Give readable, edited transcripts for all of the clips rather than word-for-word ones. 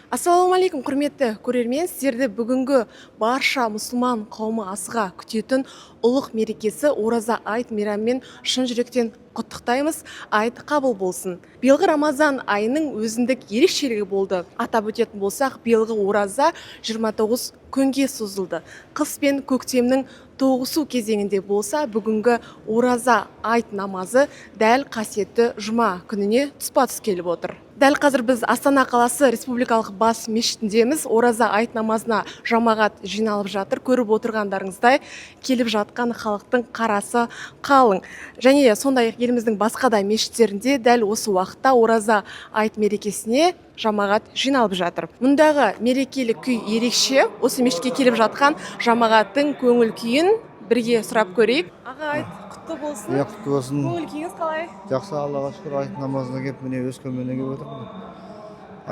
Ассалаумағалейкум, құрметті көрермен, сіздерді бүгінгі барша мұсылман қауымы асыға күтетін ұлық мерекесі ораза айт мейрамымен шын жүректен құттықтаймыз. Айт қабыл болсын. Биылғы Рамазан айының өзіндік ерекшелігі болды. Атап өтетін болсақ, биылғы ораза 29 күнге созылды. Қыс пен көктемнің тоғысу кезеңінде болса, бүгінгі ораза айт намазы дәл қасиетті жұма күніне тұспа-тұс келіп отыр. Дәл қазір біз Астана қаласы республикалық бас мешітіндеміз. Ораза айт намазына жамағат жиналып жатыр. Көріп отырғандарыңыздай келіп жатқан халықтың қарасы қалың. Және сондай еліміздің басқа да мешіттерінде дәл осы уақытта ораза айт мерекесіне жамағат жиналып жатыр. Мұндағы мерекелік күй ерекше. Осы мешітке келіп жатқан жамағаттың көңіл күйін бірге сұрап көрейік. Аға, айт құтты болсын. Құтты болсын. Көңіл күйіңіз қалай? Жақсы, Аллаға шүкір. Айт намазына келіп, міне өскеменнен келіп отырмын.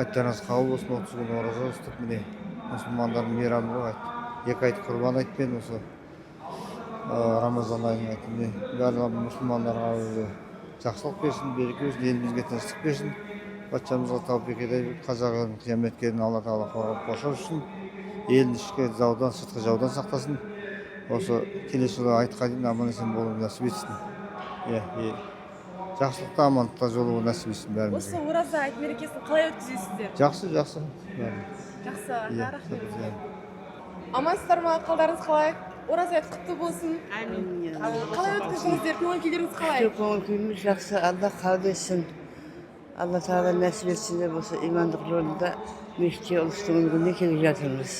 Айттарыңыз қабыл болсын. 30 күн ораза ұстап, міне мұсылмандардың мейрамы ғой. Екі айт құрбан айт пен осы Рамазан айының айты. Міне барлық мұсылмандарға жақсылық берсін, береке берсін, елімізге тыныштық берсін. Патшамызға тауфиқ етіп, қазақ қияметкерін Алла тағала қорғап қоршасын. Елін ішкі жаудан, сыртқы жаудан сақтасын. Осы келесі жылы айтқа дейін аман-есен болуы нәсіп етсін. Жақсылықта, амандықта жолуы нәсіп етсін бәрімізге. Осы ораза айт мерекесін қалай өткізесіздер? Жақсы. Жақсы, рахмет. Амансыздар ма, қалдарыңыз қалай? Ораза айт құтты болсын. Әмин. Қалай өткіздіңіздер? Көңіл күйлеріңіз қалай? Көңіл күйіміз жақсы. Алла қабыл етсін. Алла тағала нәсіп етсін деп осы имандық жолында мешітке ұлыстың күніне келіп жатырмыз.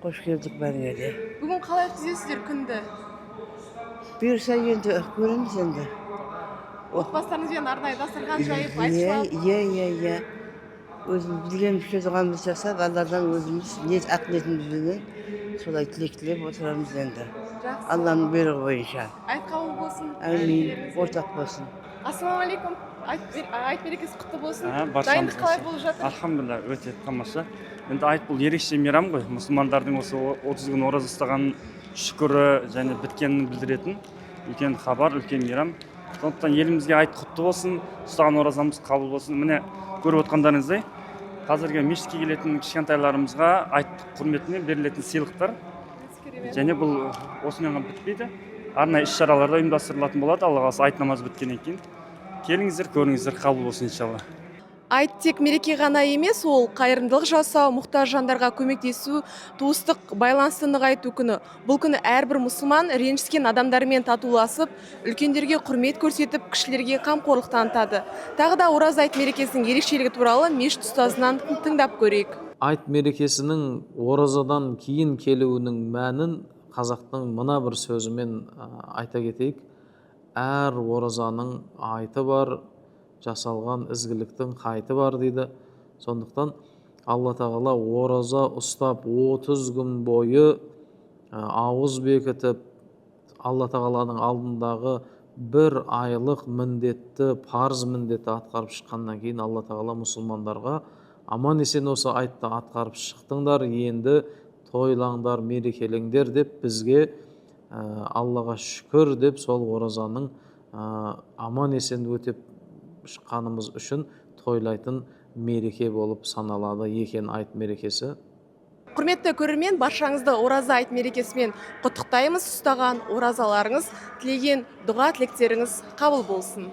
Қош келдік бәріңе де. Бүгін қалай өткізесіздер күнді? Бұйырса енді көреміз енді. Отбасыларыңызбен арнайы дастархан жайып айтып Өзіміз білген дұғамызды жасап, Алладан өзіміз ақ ниетімізбенен солай тілек тілеп отырамыз енді. Алланың бұйрығы бойынша. Айт қабыл болсын. Әмин. Ортақ болсын. Ассалаумағалейкум. Айт мерекесі құтты болсын. Баршамыз Дайындық қалай болып жатыр? Алхамдулилля, өте тамаша. Енді айт бұл ерекше мейрам ғой. Мұсылмандардың осы 30 күн ораза ұстаған шүкірі және біткенін білдіретін үлкен хабар, үлкен мейрам. Сондықтан елімізге айт құтты болсын, ұстаған оразамыз қабыл болсын. Міне көріп отқандарыңыздай, қазіргі мешітке келетін кішкентайларымызға айт құрметіне берілетін сыйлықтар. Және бұл осымен бітпейді. Арнайы іс-шаралар да ұйымдастырылатын болады, Алла қаласа айт намазы біткеннен кейін. Келіңіздер, көріңіздер, қабыл болсын иншалла. Айт тек мереке ғана емес, ол қайырымдылық жасау, мұқтаж жандарға көмектесу, туыстық байланысты нығайту күні. Бұл күні әрбір мұсылман ренжіскен адамдармен татуласып, үлкендерге құрмет көрсетіп, кішілерге қамқорлық танытады. Тағы да ораза айт мерекесінің ерекшелігі туралы мешіт ұстазынан тыңдап көрейік. Айт мерекесінің оразадан кейін келуінің мәнін қазақтың мына бір сөзімен айта кетейік. Әр оразаның айты бар, жасалған ізгіліктің қайты бар дейді. Сондықтан Алла тағала ораза ұстап 30 күн бойы ауыз бекітіп, Алла тағаланың алдындағы бір айлық міндетті, парыз міндетті атқарып шыққаннан кейін Алла тағала мұсылмандарға аман есен осы айтты атқарып шықтыңдар, енді тойлаңдар, мерекелеңдер деп бізге Аллаға шүкір деп сол оразаның аман есен өтеп шыққанымыз үшін тойлайтын мереке болып саналады екен айт мерекесі. Құрметті көрермен, баршаңызды ораза айт мерекесімен құттықтаймыз. Ұстаған оразаларыңыз, тілеген дұға тілектеріңіз қабыл болсын.